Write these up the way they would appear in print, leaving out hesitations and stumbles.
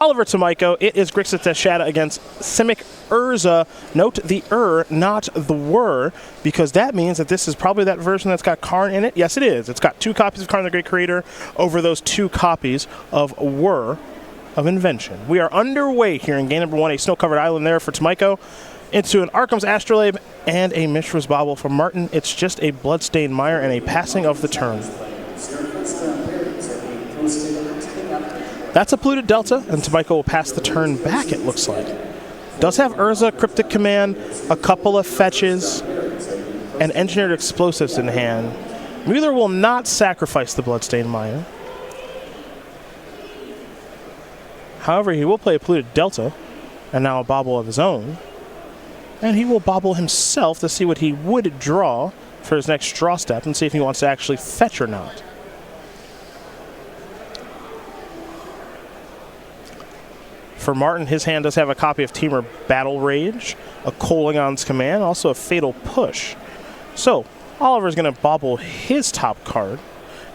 Oliver Tomajko, it is Grixis Shadow against Simic Urza. Note the not the were, because that means that this is probably that version that's got Karn in it. Yes, it is. It's got 2 copies of Karn the Great Creator over those 2 copies of were of Invention. We are underway here in game number 1, a snow-covered island there for Tomajko, into an Arkham's Astrolabe and a Mishra's Bauble for Martin. It's just a Bloodstained Mire and a passing of the turn. That's a polluted Delta, and Tomajko will pass the turn back, it looks like. Does have Urza, Cryptic Command, a couple of fetches, and Engineered Explosives in hand. Muller will not sacrifice the Bloodstained Mire. However, he will play a polluted Delta, and now a Bauble of his own. And he will Bauble himself to see what he would draw for his next draw step, and see if he wants to actually fetch or not. For Martin, his hand does have a copy of Temur Battle Rage, a Kolaghan's Command, also a Fatal Push. So, Oliver's going to bauble his top card.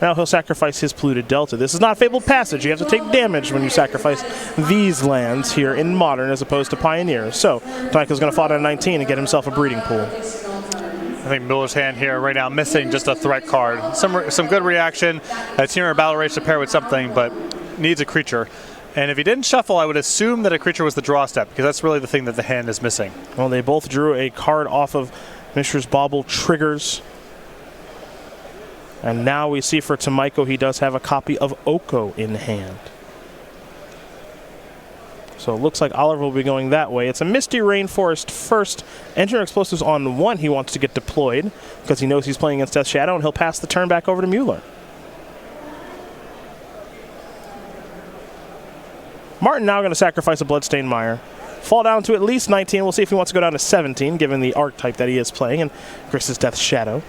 Now he'll sacrifice his polluted Delta. This is not Fabled Passage. You have to take damage when you sacrifice these lands here in Modern as opposed to Pioneer. So, Tomajko's going to fall down to 19 and get himself a breeding pool. I think Muller's hand here right now missing just a threat card. Some good reaction. Temur Battle Rage to pair with something, but needs a creature. And if he didn't shuffle, I would assume that a creature was the draw step, because that's really the thing that the hand is missing. Well, they both drew a card off of Mishra's Bauble triggers. And now we see for Tomajko, he does have a copy of Oko in hand. So it looks like Oliver will be going that way. It's a Misty Rainforest first. Engineer Explosives on 1 he wants to get deployed, because he knows he's playing against Death Shadow, and he'll pass the turn back over to Muller. Martin now going to sacrifice a Bloodstained Mire. Fall down to at least 19. We'll see if he wants to go down to 17, given the archetype that he is playing, and Grixis Death Shadow.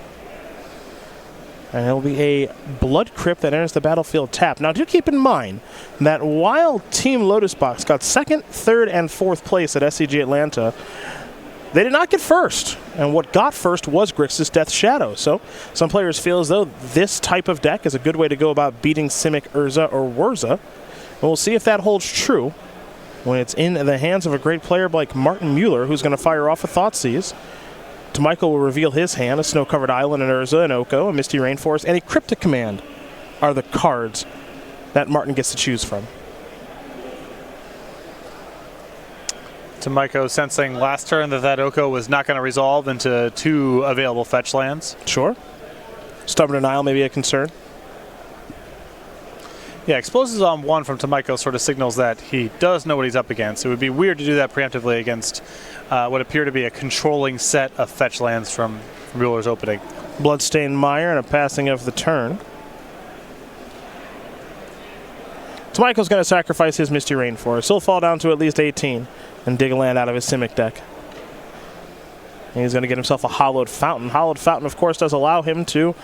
And it'll be a Blood Crypt that enters the battlefield tapped. Now, do keep in mind that while Team Lotus Box got 2nd, 3rd, and 4th place at SCG Atlanta, they did not get first. And what got first was Grixis Death Shadow. So some players feel as though this type of deck is a good way to go about beating Simic Urza or Wurza. And we'll see if that holds true when it's in the hands of a great player like Martin Muller, who's going to fire off a Thoughtseize. Tomajko will reveal his hand, a Snow-Covered Island, an Urza, an Oko, a Misty Rainforest, and a Cryptic Command are the cards that Martin gets to choose from. Tomajko sensing last turn that Oko was not going to resolve into 2 available fetch lands. Sure. Stubborn Denial may be a concern. Yeah, Explosives on 1 from Tomajko sort of signals that he does know what he's up against. It would be weird to do that preemptively against what appear to be a controlling set of fetch lands from Muller's opening. Bloodstained Mire and a passing of the turn. Tomajko's going to sacrifice his Misty Rainforest. He'll fall down to at least 18 and dig a land out of his Simic deck. And he's going to get himself a Hallowed Fountain. Hallowed Fountain, of course, does allow him to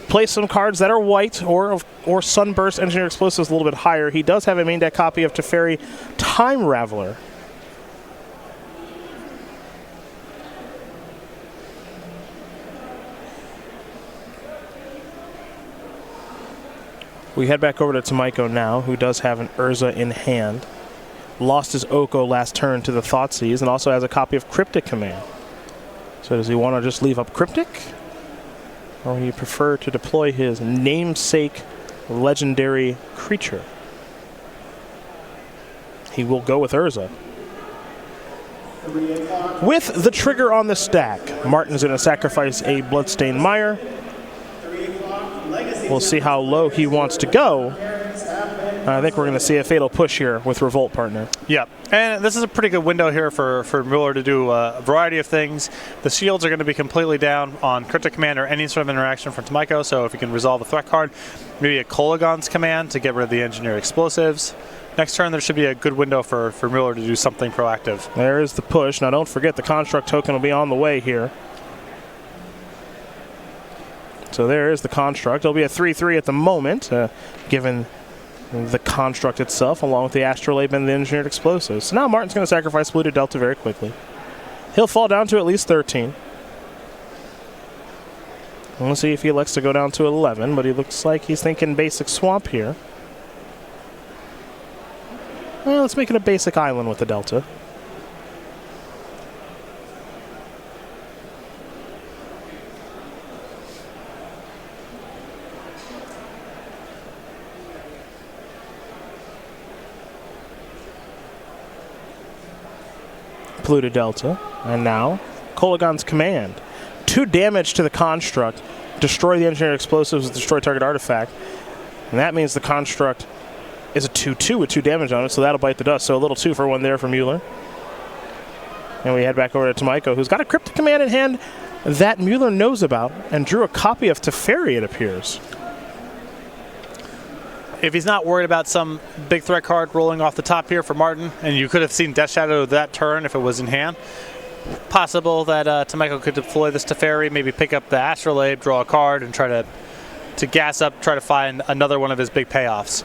play some cards that are white or Sunburst, Engineer Explosives a little bit higher. He does have a main deck copy of Teferi Time Raveler. We head back over to Tomajko now, who does have an Urza in hand. Lost his Oko last turn to the Thoughtseize, and also has a copy of Cryptic Command. So does he want to just leave up Cryptic? Or would he prefer to deploy his namesake legendary creature? He will go with Urza. With the trigger on the stack, Martin's going to sacrifice a Bloodstained Mire. We'll see how low he wants to go. I think we're going to see a Fatal Push here with Revolt, partner. Yeah, and this is a pretty good window here for Muller to do a variety of things. The shields are going to be completely down on Cryptic Command or any sort of interaction from Tomajko, so if he can resolve a threat card, maybe a Kolaghan's Command to get rid of the Engineer Explosives. Next turn, there should be a good window for Muller to do something proactive. There is the push. Now, don't forget the Construct token will be on the way here. So there is the Construct. It'll be a 3/3 at the moment, given the Construct itself, along with the Astrolabe and the Engineered Explosives. So now Martin's going to sacrifice Polluted Delta very quickly. He'll fall down to at least 13. We'll see if he elects to go down to 11, but he looks like he's thinking basic Swamp here. Well, let's make it a basic island with the Delta. Polluted Delta. And now, Kolaghan's Command. 2 damage to the construct. Destroy the engineered explosives with destroy target artifact. And that means the construct is a 2/2 with 2 damage on it, so that'll bite the dust. So a little 2-for-1 there for Muller. And we head back over to Tomajko, who's got a Cryptic Command in hand that Muller knows about, and drew a copy of Teferi, it appears. If he's not worried about some big threat card rolling off the top here for Martin, and you could have seen Death Shadow that turn if it was in hand, possible that Tomajko could deploy this Teferi, maybe pick up the Astrolabe, draw a card, and try to gas up, try to find another one of his big payoffs.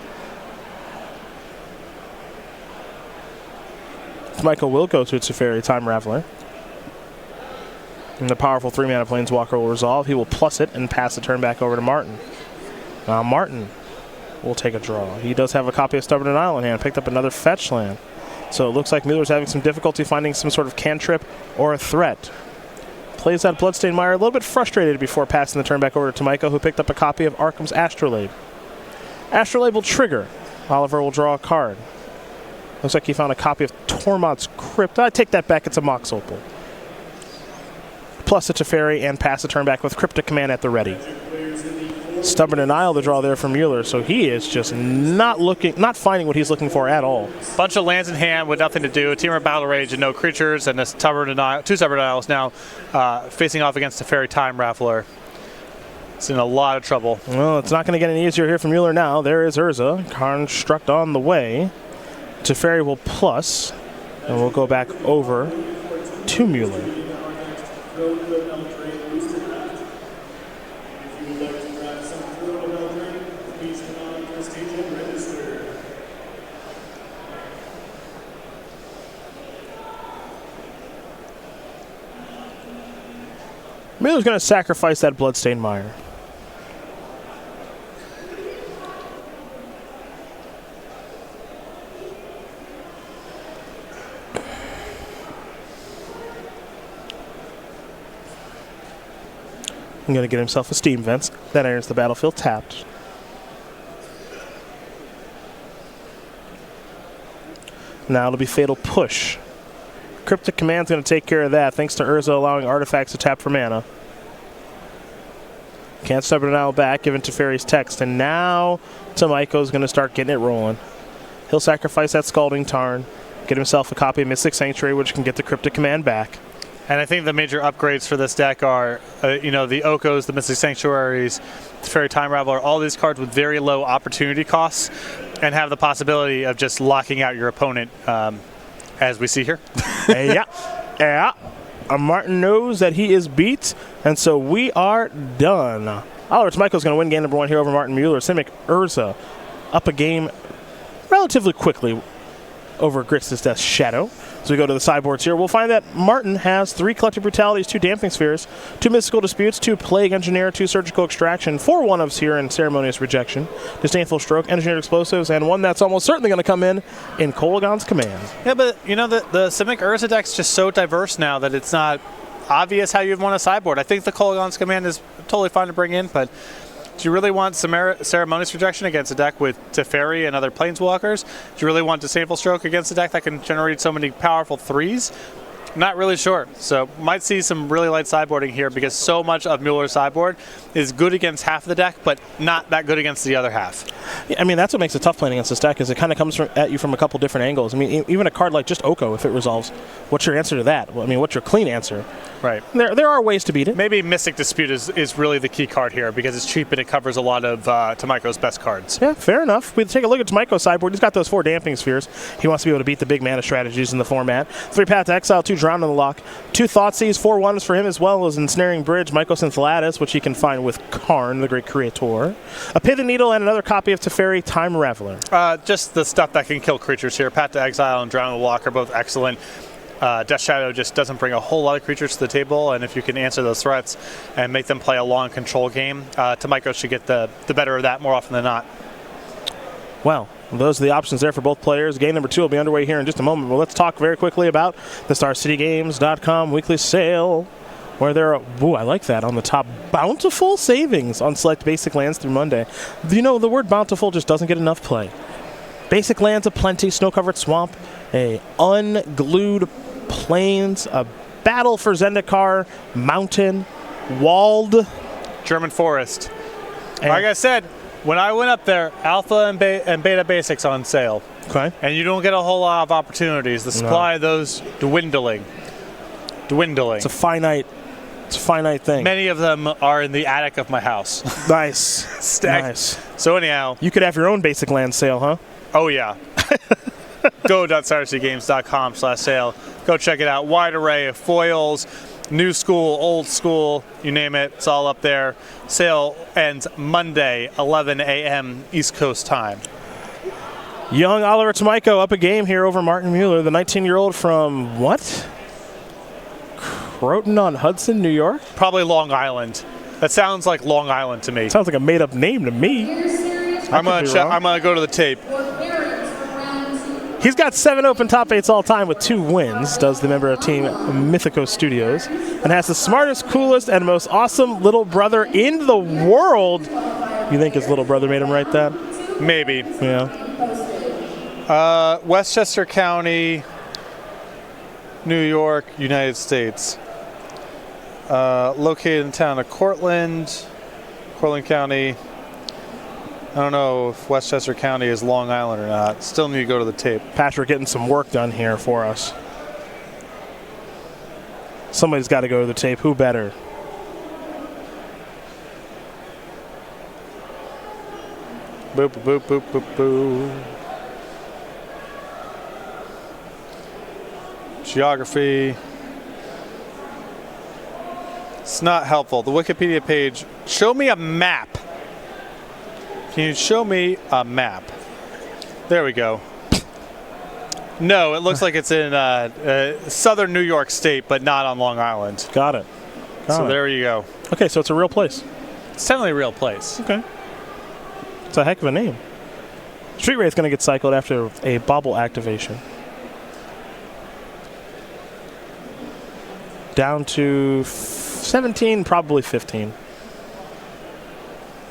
Tomajko will go to Teferi, Time Raveler. And the powerful 3-mana Planeswalker will resolve. He will plus it and pass the turn back over to Martin. Now Martin will take a draw. He does have a copy of Stubborn Denial in hand, picked up another fetch land. So it looks like Muller's having some difficulty finding some sort of cantrip or a threat. Plays out Bloodstained Mire, a little bit frustrated before passing the turn back over to Tomajko, who picked up a copy of Arkham's Astrolabe. Astrolabe will trigger. Oliver will draw a card. Looks like he found a copy of Tormod's Crypt. I take that back, it's a Mox Opal. Plus a Teferi and pass the turn back with Cryptic Command at the ready. Stubborn Denial the draw there from Muller, so he is just not finding what he's looking for at all. Bunch of lands in hand with nothing to do. Temur Battle Rage and no creatures, and this two Stubborn Denials now facing off against Teferi Time Raveler. It's in a lot of trouble. Well, it's not going to get any easier here for Muller now. There is Urza. Construct on the way. Teferi will plus, and we'll go back over to Muller. Muller's going to sacrifice that Bloodstained Mire. I'm going to get himself a Steam Vents. That enters the battlefield tapped. Now it'll be Fatal Push. Cryptic Command's going to take care of that, thanks to Urza allowing artifacts to tap for mana. Can't Stubborn Denial back, given Teferi's text, and now Tomajko's going to start getting it rolling. He'll sacrifice that Scalding Tarn, get himself a copy of Mystic Sanctuary, which can get the Cryptic Command back. And I think the major upgrades for this deck are, the Okos, the Mystic Sanctuaries, Teferi Time Raveler, all these cards with very low opportunity costs, and have the possibility of just locking out your opponent, as we see here. Yeah. Martin knows that he is beat, and so we are done. Oliver Tomajko's going to win game number 1 here over Martin Muller. Simic Urza up a game relatively quickly over Grixis Death Shadow. So we go to the sideboards here. We'll find that Martin has 3 Collective Brutalities, 2 Damping Spheres, 2 Mystical Disputes, 2 Plague Engineer, 2 Surgical Extraction, 4 one-ofs here in Ceremonious Rejection, Disdainful Stroke, Engineered Explosives, and one that's almost certainly going to come in Kolaghan's Command. Yeah, but the Simic Urza deck's just so diverse now that it's not obvious how you'd want to sideboard. I think the Kolaghan's Command is totally fine to bring in, but do you really want Ceremonious Rejection against a deck with Teferi and other Planeswalkers? Do you really want Disdainful Stroke against a deck that can generate so many powerful 3s? Not really sure. So might see some really light sideboarding here because so much of Muller's sideboard is good against half of the deck, but not that good against the other half. Yeah, I mean, that's what makes it tough playing against this deck, is it kind of comes at you from a couple different angles. I mean, even a card like just Oko, if it resolves, what's your answer to that? Well, I mean, what's your clean answer? Right. There are ways to beat it. Maybe Mystic Dispute is really the key card here because it's cheap and it covers a lot of Tomajko's best cards. Yeah, fair enough. We take a look at Tomajko's sideboard. He's got those 4 Damping Spheres. He wants to be able to beat the big mana strategies in the format. 3 Path to Exile, 2 Drown in the Lock, 2 Thoughtseize, 4 1s for him, as well as Ensnaring Bridge, Mycosynth Lattice, which he can find with Karn, the great creator. A Pithing Needle and another copy of Teferi Time Raveler. Just the stuff that can kill creatures here. Path to Exile and Drown in the Lock are both excellent. Death Shadow just doesn't bring a whole lot of creatures to the table, and if you can answer those threats and make them play a long control game, Tomajko should get the better of that more often than not. Well, Those are the options there for both players. Game number 2 will be underway here in just a moment. But let's talk very quickly about the StarCityGames.com weekly sale, where there are, ooh, I like that, on the top, bountiful savings on select basic lands through Monday. You know, the word bountiful just doesn't get enough play. Basic lands aplenty, snow-covered swamp, a unglued plains, a battle for Zendikar, mountain, walled German forest. Like I said, when I went up there, Alpha and Beta Basics on sale. Okay. And you don't get a whole lot of opportunities. The supply of those dwindling. It's a finite thing. Many of them are in the attic of my house. Nice. Stacked. Nice. So anyhow. You could have your own basic land sale, huh? Oh, yeah. Go.StarCityGames.com/sale. Go check it out. Wide array of foils, new school, old school, you name it. It's all up there. Sale ends Monday, 11 a.m. East Coast time. Young Oliver Tomajko up a game here over Martin Muller, the 19-year-old from what? Croton on Hudson, New York? Probably Long Island. That sounds like Long Island to me. Sounds like a made-up name to me. I'm gonna go to the tape. He's got 7 open top 8s all time with 2 wins, does the member of Team Mythico Studios, and has the smartest, coolest, and most awesome little brother in the world. You think his little brother made him write that? Maybe. Yeah. Westchester County, New York, United States. Located in the town of Cortland County. I don't know if Westchester County is Long Island or not. Still need to go to the tape. Patrick getting some work done here for us. Somebody's got to go to the tape. Who better? Boop, boop, boop, boop, boop. Geography. It's not helpful. The Wikipedia page. Show me a map. Can you show me a map? There we go. No, it looks like it's in southern New York State, but not on Long Island. Got it. So there you go. Okay, so it's a real place. It's definitely a real place. Okay. It's a heck of a name. Street Wraith's going to get cycled after a bobble activation. Down to 17, probably 15.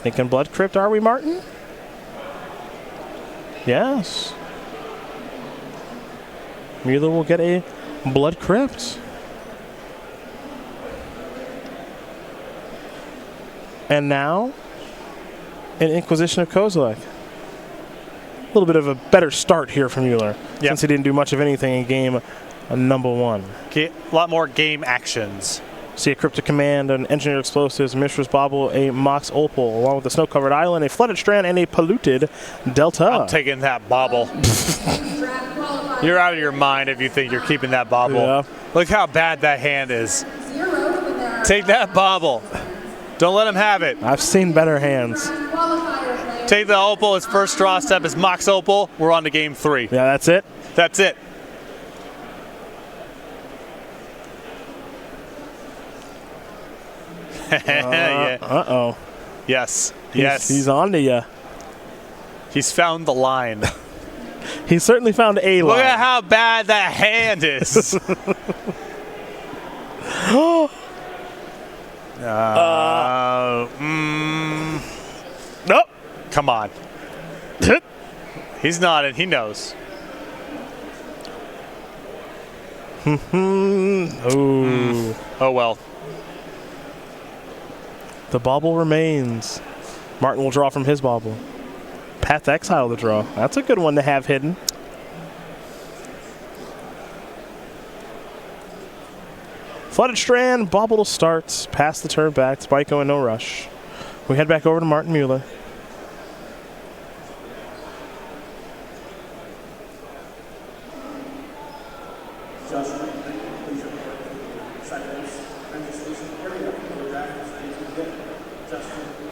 Thinking Blood Crypt, are we, Martin? Yes. Muller will get a Blood Crypt. And now, an Inquisition of Kozilek. A little bit of a better start here from Muller, since he didn't do much of anything in game number 1. A lot more game actions. See a Cryptic Command, an Engineered Explosives, a Mishra's Bauble, a Mox Opal, along with a Snow-Covered Island, a Flooded Strand, and a Polluted Delta. I'm taking that bauble. You're out of your mind if you think you're keeping that bauble. Yeah. Look how bad that hand is. Take that bauble. Don't let him have it. I've seen better hands. Take the Opal. His first draw step is Mox Opal. We're on to game 3. Yeah, that's it? That's it. Yeah. Uh-oh. Yes. Yes. He's on to you. He's found the line. He certainly found a line. Look at how bad that hand is. Nope. Come on. He's nodding. He knows. Ooh. Oh, well. The bauble remains. Martin will draw from his bauble. Path to Exile to draw. That's a good one to have hidden. Flooded Strand, bauble to start. Pass the turn back. Spyco and no rush. We head back over to Martin Muller.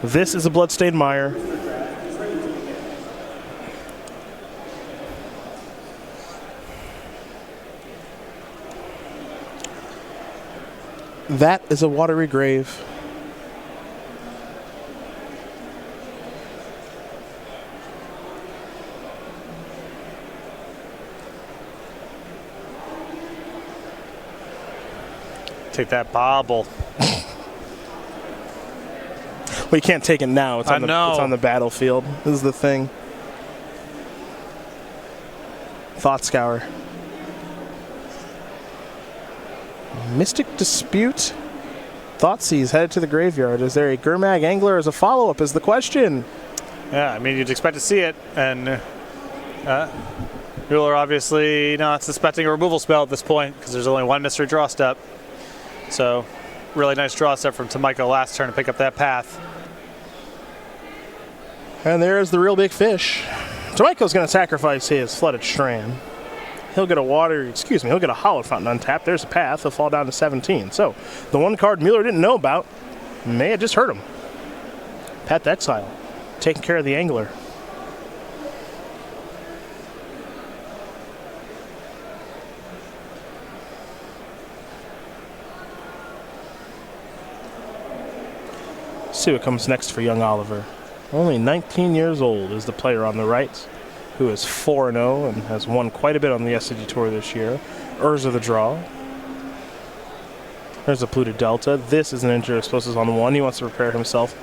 This is a Bloodstained Mire. That is a Watery Grave. Take that bobble. We can't take it now. It's on, I know. It's on the battlefield. This is the thing. Thought Scour. Mystic Dispute. Thoughtseize headed to the graveyard. Is there a Gurmag Angler as a follow-up is the question. Yeah, I mean, you'd expect to see it. And Muller obviously not suspecting a removal spell at this point because there's only one mystery draw step. So really nice draw step from Tomajko last turn to pick up that path. And there's the real big fish. Tomajko's going to sacrifice his Flooded Strand. He'll get a he'll get a Hollow Fountain untapped. There's a path. He'll fall down to 17. So the one card Muller didn't know about may have just hurt him. Path to Exile. Taking care of the Angler. See what comes next for young Oliver. Only 19 years old is the player on the right, who is 4-0 and has won quite a bit on the SCG Tour this year. Urza the draw. There's a Polluted Delta. This is an injury explosives on 1. He wants to prepare himself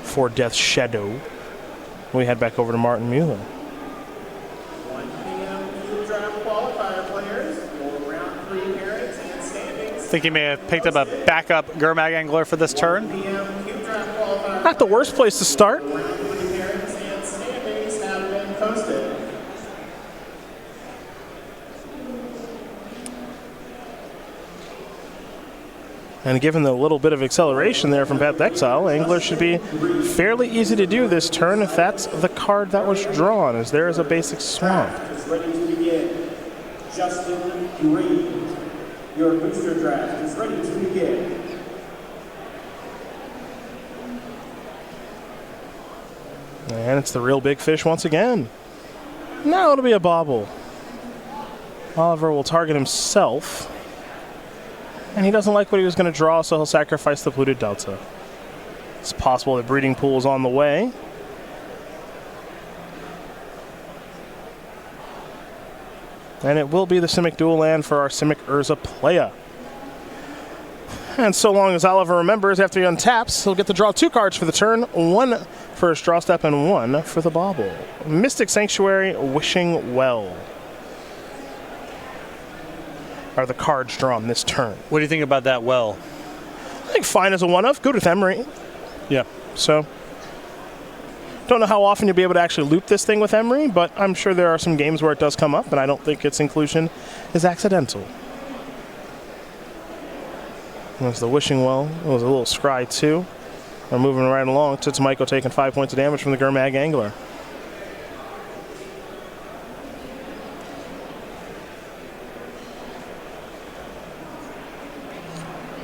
for Death's Shadow. We head back over to Martin Muller. 1 p.m. Field Draft qualifier players for round 3 pairings and standings. I think he may have picked up a backup Gurmag Angler for this turn. 1 p.m. Field Draft qualifier. Not the worst place to start. Round 3 pairings and standings have been posted. And given the little bit of acceleration there from Path to Exile, Angler should be fairly easy to do this turn if that's the card that was drawn, as there is a basic swamp. Is ready to begin. Justin Reed, your booster draft is ready to begin. And it's the real big fish once again. Now it'll be a bobble. Oliver will target himself. And he doesn't like what he was going to draw, so he'll sacrifice the Polluted Delta. It's possible that Breeding Pool is on the way. And it will be the Simic Dual Land for our Simic Urza Playa. And so long as Oliver remembers, after he untaps, he'll get to draw 2 cards for the turn. 1 for his draw step and 1 for the bobble. Mystic Sanctuary, Wishing Well are the cards drawn this turn. What do you think about that well? I think fine as a one-of. Good with Emery. Yeah. So, don't know how often you'll be able to actually loop this thing with Emery, but I'm sure there are some games where it does come up, and I don't think its inclusion is accidental. There's the Wishing Well. It was a little scry, too. We're moving right along. Tomajko taking 5 points of damage from the Gurmag Angler.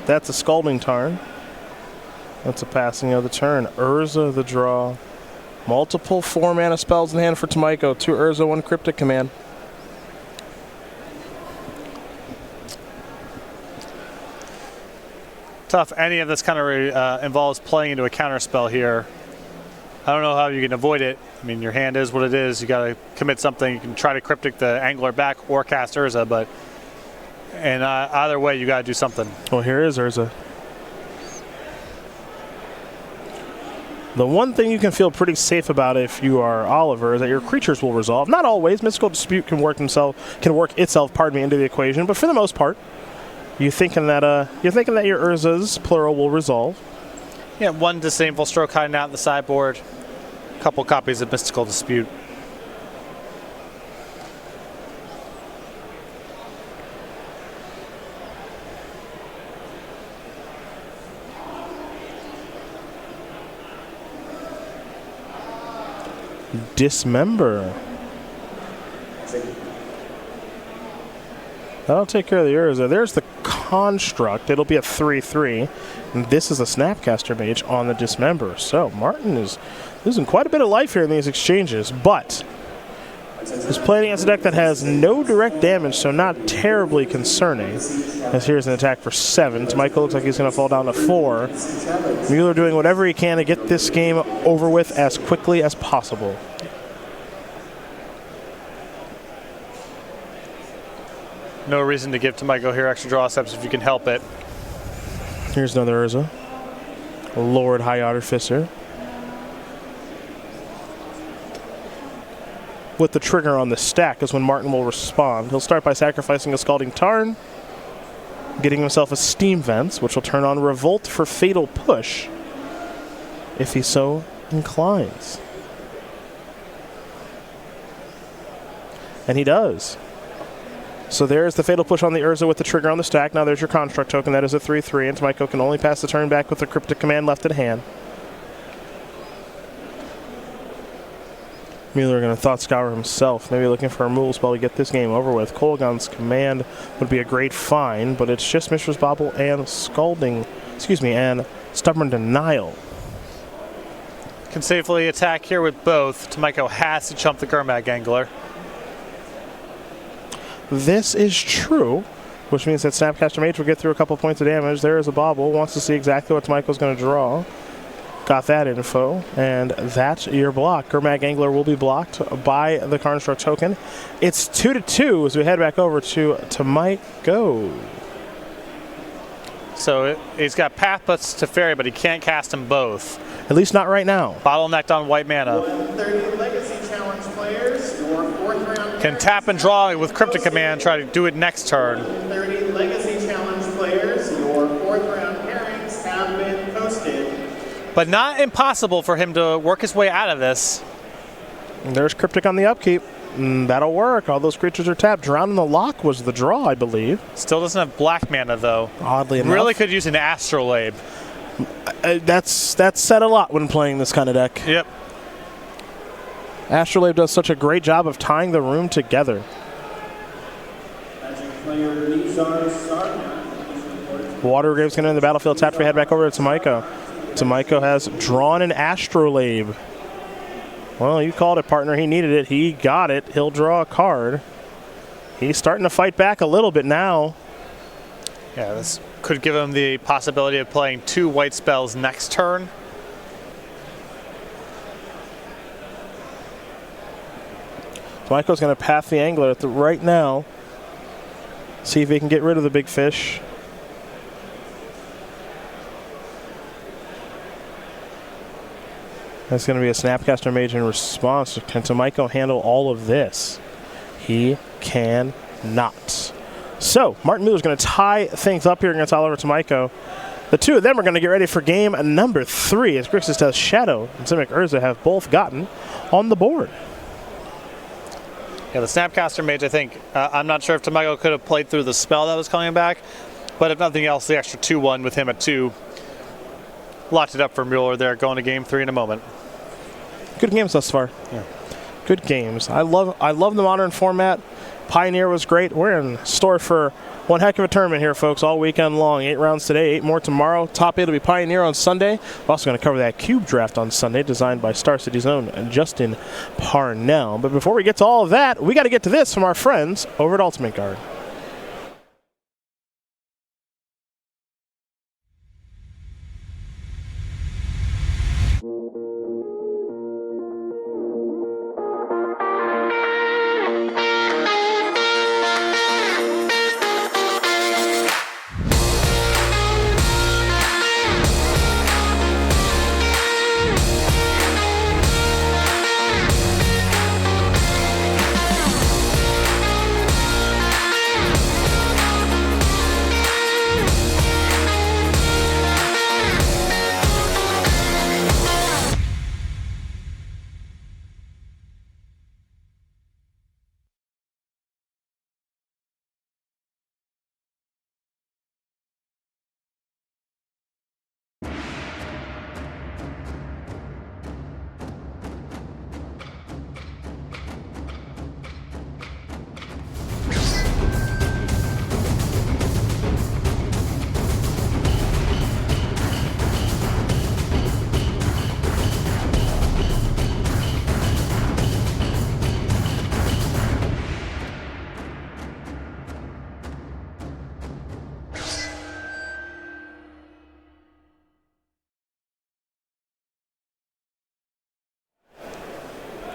That's a Scalding Tarn. That's a passing of the turn. Urza the draw. Multiple 4-mana spells in hand for Tomajko. 2 Urza, 1 Cryptic Command. Tough. Any of this kind of involves playing into a counter spell here. I don't know how you can avoid it. I mean, your hand is what it is. You got to commit something. You can try to Cryptic the Angler back or cast Urza, but and either way, you got to do something. Well, here is Urza. The one thing you can feel pretty safe about if you are Oliver is that your creatures will resolve. Not always. Mystical Dispute can work itself, into the equation, but for the most part, you're thinking that your Urzas plural will resolve. Yeah, 1 Disdainful Stroke hiding out in the sideboard. A couple copies of Mystical Dispute. Dismember. That'll take care of the Urza. There's the Construct. It'll be a 3/3. And this is a Snapcaster Mage on the Dismember. So Martin is losing quite a bit of life here in these exchanges, but he's playing against a deck that has no direct damage, so not terribly concerning. As here's an attack for 7. Tomajko looks like he's going to fall down to 4. Muller doing whatever he can to get this game over with as quickly as possible. No reason to give Tomajko here extra draw steps if you can help it. Here's another Urza. Lord High Artificer. With the trigger on the stack is when Martin will respond. He'll start by sacrificing a Scalding Tarn, getting himself a Steam Vents, which will turn on Revolt for Fatal Push, if he so inclines. And he does. So there's the Fatal Push on the Urza with the trigger on the stack. Now there's your Construct token. That is a 3/3, and Tomajko can only pass the turn back with the Cryptic Command left at hand. Muller going to Thought Scour himself, maybe looking for a removal spell to get this game over with. Kolaghan's Command would be a great find, but it's just Mishra's Bauble and and Stubborn Denial. Can safely attack here with both. Tomajko has to chump the Gurmag Angler. This is true, which means that Snapcaster Mage will get through a couple points of damage. There is a Bauble, wants to see exactly what Tomajko's going to draw. Got that info, and that's your block. Gurmag Angler will be blocked by the Construct token. It's 2-2 as we head back over to Tomajko. So he's got Pathputs to Fairy, but he can't cast them both. At least not right now. Bottlenecked on white mana. 130 Legacy Challenge players, your 4th round. Can tap and draw with Cryptic Command, try to do it next turn. 130 Legacy Challenge players, your 4th round pairings have been posted. But not impossible for him to work his way out of this. And there's Cryptic on the upkeep. That'll work. All those creatures are tapped. Drown in the Lock was the draw, I believe. Still doesn't have black mana, though. Oddly enough. Really could use an Astrolabe. That's said a lot when playing this kind of deck. Yep. Astrolabe does such a great job of tying the room together. Watergrave's going to end the battlefield. Tapped, we head back over to Tomajko. Tomajko has drawn an Astrolabe. Well, you called it, partner. He needed it. He got it. He'll draw a card. He's starting to fight back a little bit now. Yeah, this could give him the possibility of playing 2 white spells next turn. Tomajko's going to path the Angler right now. See if he can get rid of the big fish. That's going to be a Snapcaster Mage in response. Can Tomajko handle all of this? He cannot. So, Martin Muller's going to tie things up here against Oliver Tomajko. The two of them are going to get ready for game number 3 as Grixis Death Shadow and Simic Urza have both gotten on the board. Yeah, the Snapcaster Mage, I think, I'm not sure if Tomajko could have played through the spell that was coming back, but if nothing else, the extra 2/1 with him at 2 locked it up for Muller there, going to game 3 in a moment. Good games thus far. Yeah. Good games. I love the modern format. Pioneer was great. We're in store for one heck of a tournament here, folks, all weekend long. 8 rounds today, 8 more tomorrow. Top 8 will be Pioneer on Sunday. We're also going to cover that Cube Draft on Sunday, designed by Star City's own Justin Parnell. But before we get to all of that, we got to get to this from our friends over at Ultimate Guard.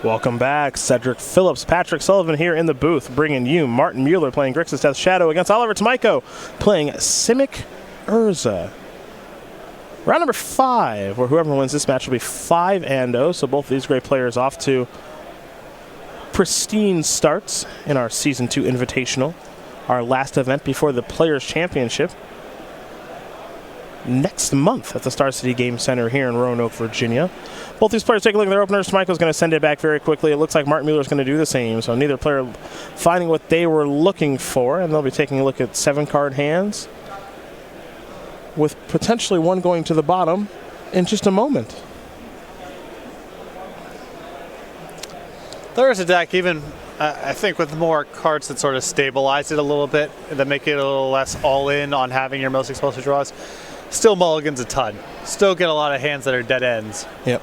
Welcome back. Cedric Phillips, Patrick Sullivan here in the booth, bringing you Martin Muller playing Grixis Death Shadow against Oliver Tomajko playing Simic Urza. Round number 5, where whoever wins this match will be 5-0. So both of these great players off to pristine starts in our Season 2 Invitational, our last event before the Players' Championship next month at the Star City Game Center here in Roanoke, Virginia. Both these players take a look at their openers. Tomajko's going to send it back very quickly. It looks like Martin Mueller's going to do the same, so neither player finding what they were looking for, and they'll be taking a look at 7-card hands, with potentially one going to the bottom in just a moment. There is a deck, even I think with more cards that sort of stabilize it a little bit, that make it a little less all-in on having your most explosive draws. Still mulligans a ton. Still get a lot of hands that are dead ends. Yep.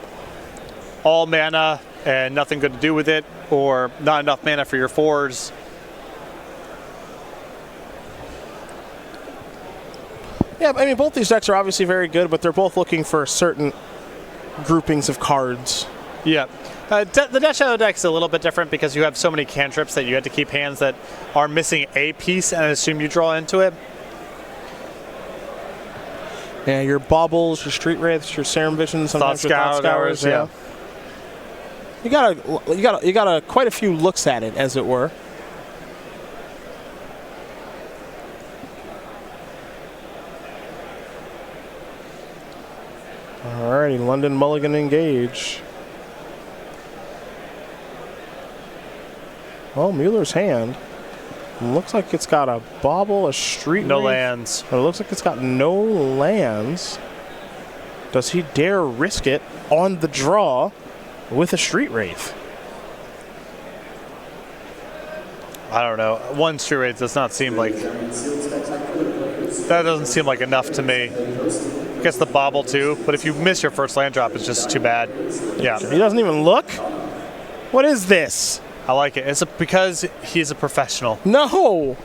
All mana and nothing good to do with it, or not enough mana for your 4s. Yeah, I mean, both these decks are obviously very good, but they're both looking for certain groupings of cards. Yeah. The Death Shadow deck is a little bit different because you have so many cantrips that you have to keep hands that are missing a piece and assume you draw into it. Yeah, your Baubles, your Street Wraiths, your Serum Visions, sometimes your Thought Scours, yeah. You got quite a few looks at it, as it were. Alrighty, London Mulligan engage. Well, Mueller's hand looks like it's got a Bauble, a Street No Wraith. lands. It looks like it's got no lands. Does he dare risk it on the draw with a Street Wraith? I don't know. One Street Wraith does not seem like... That doesn't seem like enough to me. I guess the Bauble too, but if you miss your first land drop, it's just too bad. Yeah. He doesn't even look? What is this? I like it. It's because he's a professional. No!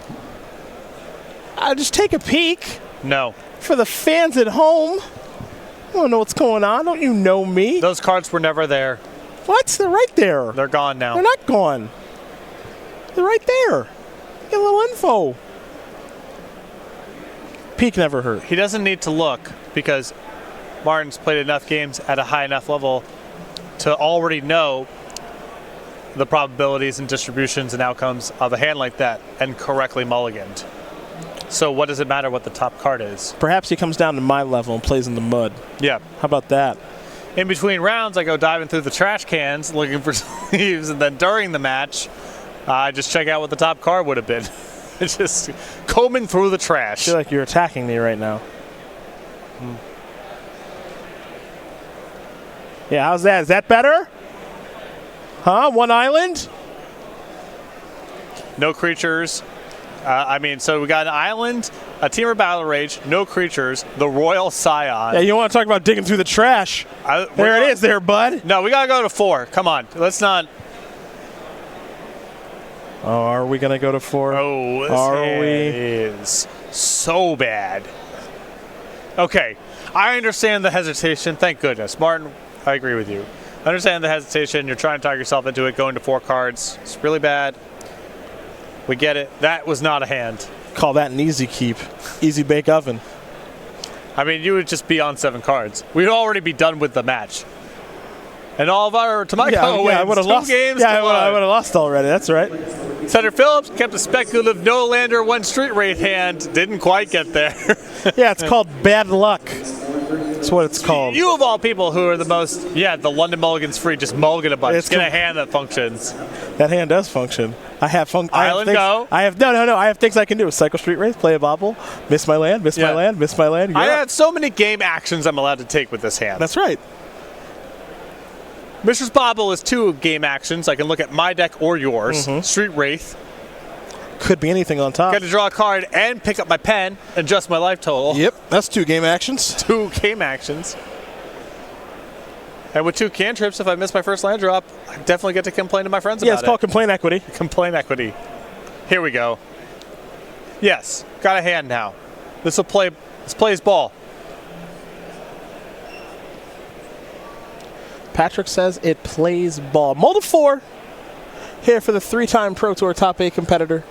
I'll just take a peek. No. For the fans at home. I don't know what's going on. Don't you know me? Those cards were never there. What? They're right there. They're gone now. They're not gone. They're right there. Get a little info. Peek never hurt. He doesn't need to look because Martin's played enough games at a high enough level to already know the probabilities and distributions and outcomes of a hand like that and correctly mulliganed. So what does it matter what the top card is? Perhaps he comes down to my level and plays in the mud. Yeah. How about that? In between rounds, I go diving through the trash cans looking for sleeves, and then during the match, I just check out what the top card would have been. It's just combing through the trash. I feel like you're attacking me right now. Yeah, how's that? Is that better? Huh? One island? No creatures. So we got an island, a Temur Battle Rage, no creatures, the Royal Scion. Yeah, you want to talk about digging through the trash. There it is there, bud. No, we got to go to 4. Come on. Let's not. Oh, are we going to go to 4? Oh, this is so bad. Okay. I understand the hesitation. Thank goodness. Martin, I agree with you. I understand the hesitation. You're trying to talk yourself into it, going to 4 cards. It's really bad. We get it. That was not a hand. Call that an easy keep. Easy bake oven. I mean, you would just be on 7 cards. We'd already be done with the match. And all of our Tomajko wins. I would have 2 lost. games. Yeah, I would have lost already. That's right. Cedric Phillips kept a speculative no-lander, 1 Street Wraith hand. Didn't quite get there. Yeah, it's called bad luck. That's what it's called. You of all people who are the most, the London Mulligan's free, just mulligan a bunch. It's Get a hand that functions. That hand does function. I have Island go. I have no. I have things I can do. Cycle Street Wraith, play a Bauble, miss my land, miss my land, miss my land. I have so many game actions I'm allowed to take with this hand. That's right. Mr. Bauble is 2 game actions. I can look at my deck or yours. Street Wraith. Could be anything on top. Got to draw a card and pick up my pen, adjust my life total. Yep, that's 2 game actions. 2 game actions. And with 2 cantrips, if I miss my first land drop, I definitely get to complain to my friends about it. Yeah, it's called complaint equity. Complaint equity. Here we go. Yes, got a hand now. Let's play his ball. Patrick says it plays ball. Mold of 4 here for the 3-time Pro Tour top 8 competitor.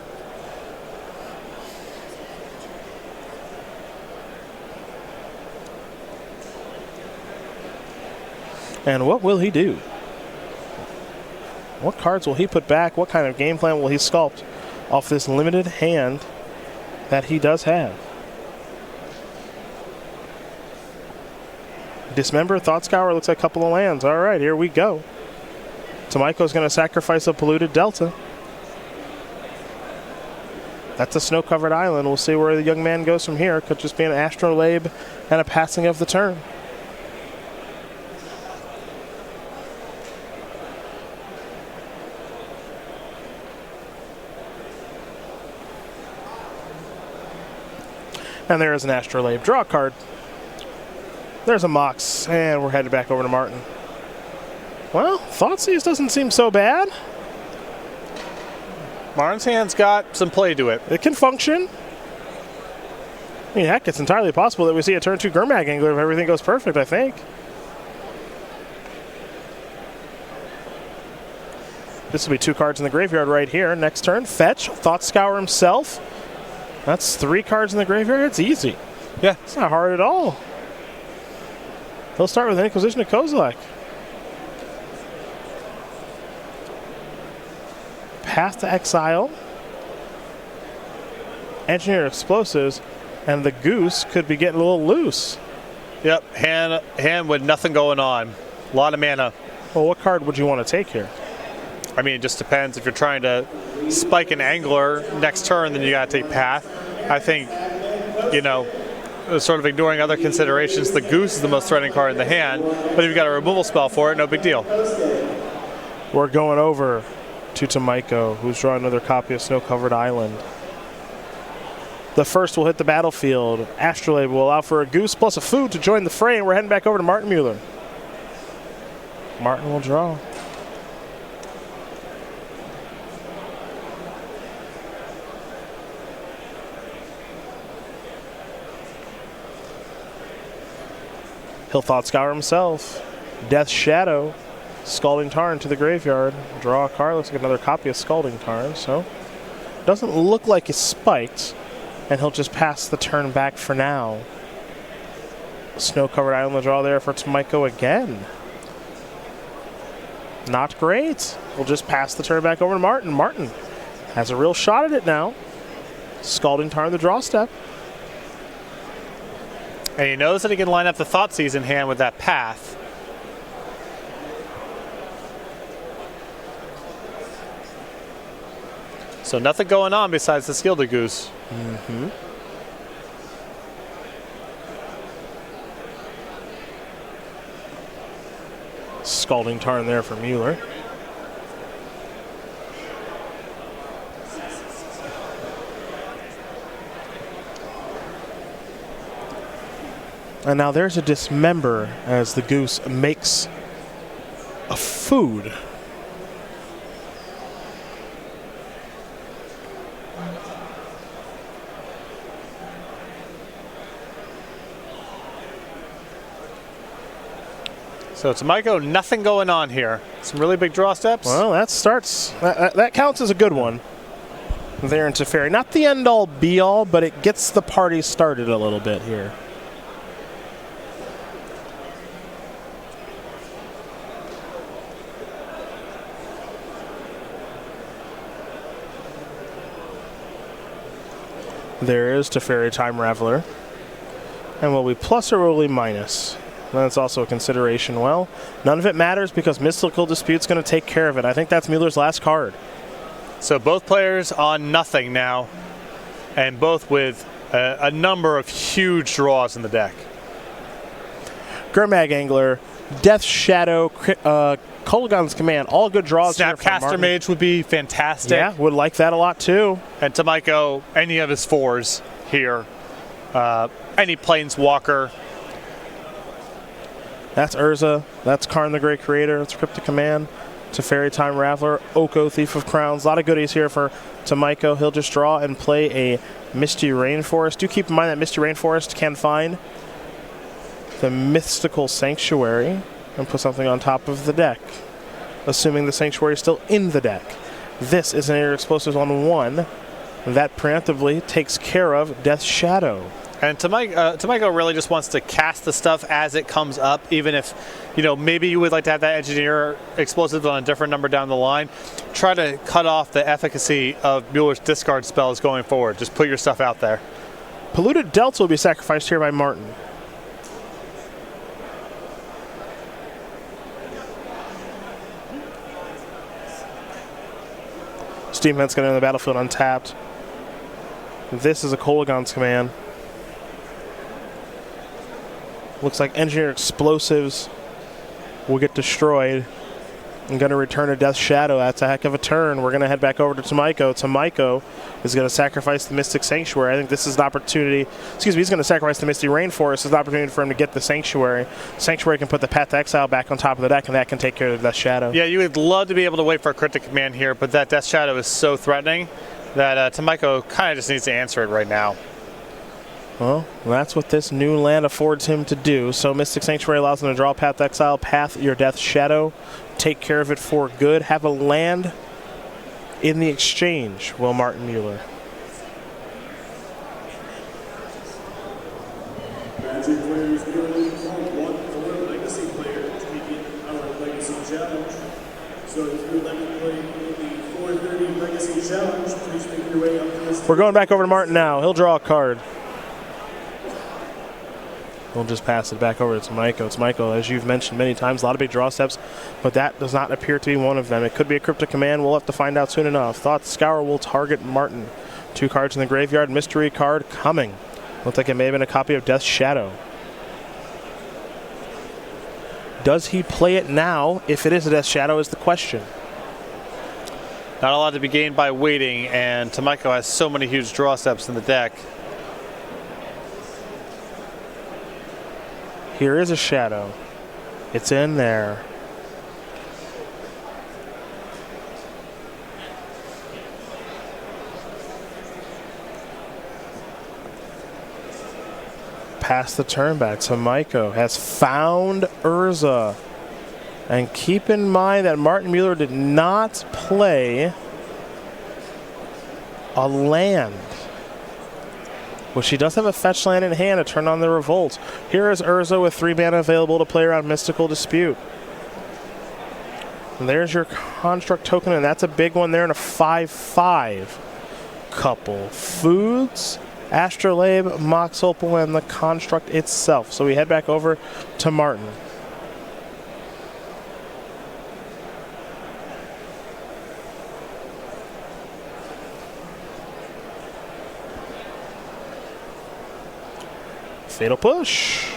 And what will he do? What cards will he put back? What kind of game plan will he sculpt off this limited hand that he does have? Dismember, Thought Scour, looks like a couple of lands. All right, here we go. Tomajko's going to sacrifice a polluted Delta. That's a snow-covered island. We'll see where the young man goes from here. Could just be an Astrolabe and a passing of the turn. And there is an Astrolabe. Draw a card. There's a Mox, and we're headed back over to Martin. Well, Thoughtseize doesn't seem so bad. Martin's hand's got some play to it. It can function. I mean, heck, it's entirely possible that we see a turn 2 Gurmag Angler if everything goes perfect, I think. This will be 2 cards in the graveyard right here. Next turn, fetch, Thought Scour himself. That's 3 cards in the graveyard. It's easy. Yeah. It's not hard at all. He'll start with an Inquisition of Kozilek. Path to Exile. Engineer Explosives. And the Goose could be getting a little loose. Yep, hand with nothing going on. A lot of mana. Well, what card would you want to take here? I mean, it just depends. If you're trying to spike an Angler next turn, then you got to take Path. I think, you know, sort of ignoring other considerations, the Goose is the most threatening card in the hand, but if you've got a removal spell for it, no big deal. We're going over to Tomajko, who's drawing another copy of Snow-Covered Island. The first will hit the battlefield. Astrolabe will allow for a Goose plus a food to join the fray, and we're heading back over to Martin Muller. Martin will draw. He'll Thought Scour himself. Death Shadow. Scalding Tarn to the graveyard. Draw a card. Looks like another copy of Scalding Tarn. So, doesn't look like it's spiked. And he'll just pass the turn back for now. Snow-Covered Island draw there for Tomajko again. Not great. We'll just pass the turn back over to Martin. Martin has a real shot at it now. Scalding Tarn the draw step. And he knows that he can line up the Thoughtseize in hand with that Path. So nothing going on besides the Skilded Goose. Mm-hmm. Scalding Tarn there for Muller. And now there's a Dismember as the Goose makes a food. So Tomajko, nothing going on here. Some really big draw steps. Well, that starts. That counts as a good one there in Teferi. Not the end-all, be-all, but it gets the party started a little bit here. There is Teferi Time Raveler. And will we plus or will we minus? That's also a consideration. Well, none of it matters because Mystical Dispute's going to take care of it. I think that's Muller's last card. So both players on nothing now, and both with a number of huge draws in the deck. Gurmag Angler, Death Shadow, Kolaghan's Command, all good draws. Snapcaster Mage would be fantastic. Yeah, would like that a lot too. And Tomajko, any of his 4s here. Any Planeswalker. That's Urza. That's Karn the Great Creator. That's Cryptic Command. Teferi Time Raveler. Oko, Thief of Crowns. A lot of goodies here for Tomajko. He'll just draw and play a Misty Rainforest. Do keep in mind that Misty Rainforest can find the Mystical Sanctuary. And and put something on top of the deck, assuming the Sanctuary is still in the deck. This is an Air Explosives on 1 that preemptively takes care of Death Shadow. And Tomajko really just wants to cast the stuff as it comes up, even if, you know, maybe you would like to have that Engineer Explosives on a different number down the line. Try to cut off the efficacy of Muller's discard spells going forward. Just put your stuff out there. Polluted Delta will be sacrificed here by Martin. Steam Vent's going to enter the battlefield untapped. This is a Kolagon's command. Looks like Engineer Explosives will get destroyed. I'm going to return to Death Shadow. That's a heck of a turn. We're going to head back over to Tomajko. Tomajko is going to sacrifice the Mystic Sanctuary. I think this is an opportunity. Excuse me, he's going to sacrifice the Misty Rainforest. This is an opportunity for him to get the Sanctuary. Sanctuary can put the Path to Exile back on top of the deck, and that can take care of Death Shadow. Yeah, you would love to be able to wait for a cryptic command here, but that Death Shadow is so threatening that Tomajko kind of just needs to answer it right now. Well, that's what this new land affords him to do. So Mystic Sanctuary allows him to draw Path to Exile, path your Death Shadow, take care of it for good, have a land in the exchange, will Martin Muller. Magic players purely want one legacy player to begin our legacy challenge. So if you would like to play in the 430 legacy challenge, please make your way up to this. We're going back over to Martin now. He'll draw a card. We'll just pass it back over to Tomajko. Tomajko, as you've mentioned many times, a lot of big draw steps, but that does not appear to be one of them. It could be a cryptic command. We'll have to find out soon enough. Thought Scour will target Martin. 2 cards in the graveyard. Mystery card coming. Looks like it may have been a copy of Death Shadow. Does he play it now? If it is a Death Shadow is the question. Not a lot to be gained by waiting, and Tomajko has so many huge draw steps in the deck. Here is a Shadow. It's in there. Pass the turn back. Tomajko has found Urza. And keep in mind that Martin Muller did not play a land. Well, she does have a fetch land in hand to turn on the Revolt. Here is Urza with 3 mana available to play around Mystical Dispute. And there's your Construct token, and that's a big one there in a 5/5. Couple foods, Astrolabe, Mox Opal, and the Construct itself. So we head back over to Martin. Fatal Push.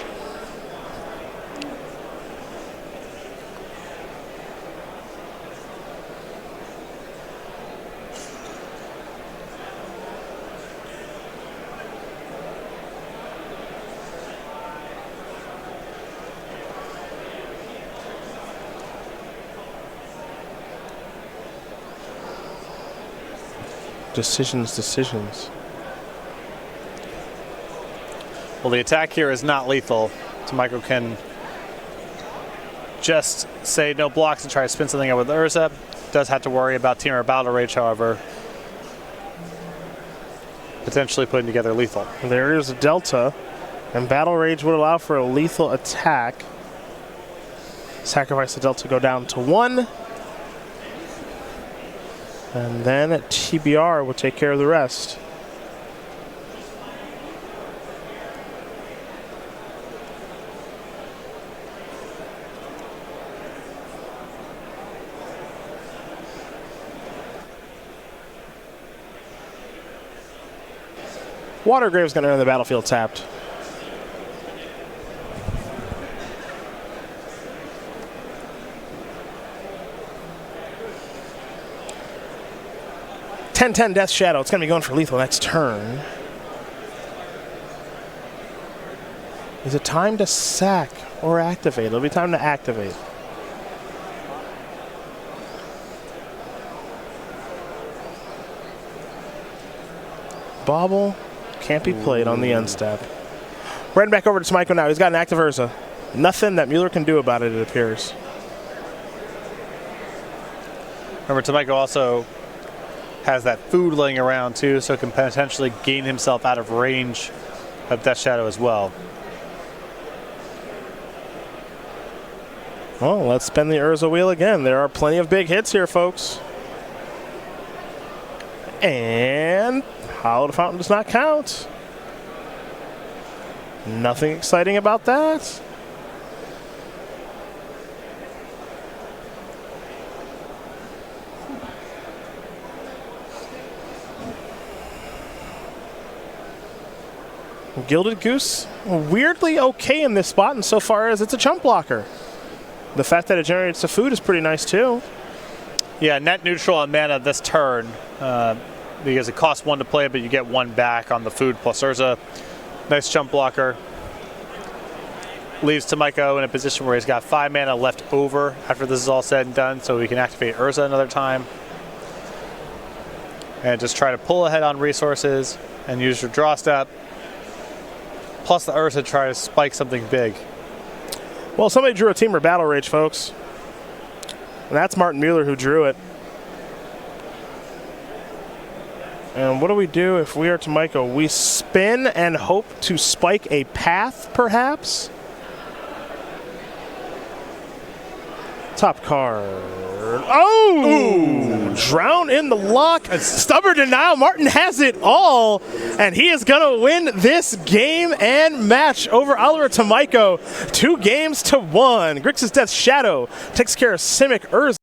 Decisions. Well, the attack here is not lethal. Tomajko can just say no blocks and try to spin something out with Urza. Does have to worry about Team or Battle Rage, however. Potentially putting together lethal. There is a Delta, and Battle Rage would allow for a lethal attack. Sacrifice the Delta, go down to 1. And then TBR will take care of the rest. Watergrave's going to enter the battlefield tapped. (10/10) Death Shadow. It's going to be going for lethal next turn. Is it time to sack or activate? It'll be time to activate. Bauble can't be played on the end step. We're heading back over to Tomajko now. He's got an active Urza. Nothing that Muller can do about it, it appears. Remember, Tomajko also has that food laying around too, so can potentially gain himself out of range of Death Shadow as well. Well, let's spin the Urza wheel again. There are plenty of big hits here, folks. And Hollow Fountain does not count. Nothing exciting about that. Gilded Goose, weirdly okay in this spot insofar as it's a chump blocker. The fact that it generates the food is pretty nice too. Yeah, net neutral on mana this turn because it costs 1 to play, but you get 1 back on the food plus Urza. Nice chump blocker. Leaves Tomajko in a position where he's got 5 mana left over after this is all said and done, so he can activate Urza another time. And just try to pull ahead on resources and use your draw step. Plus the Urza to try to spike something big. Well, somebody drew a Teamer Battle Rage, folks. And that's Martin Muller who drew it. And what do we do if we are Tomajko? We spin and hope to spike a path, perhaps? Top card. Oh! Ooh. Drown in the luck. Stubborn denial. Martin has it all. And he is going to win this game and match over Oliver Tomajko. 2-1. Grixis Death Shadow takes care of Simic Urza.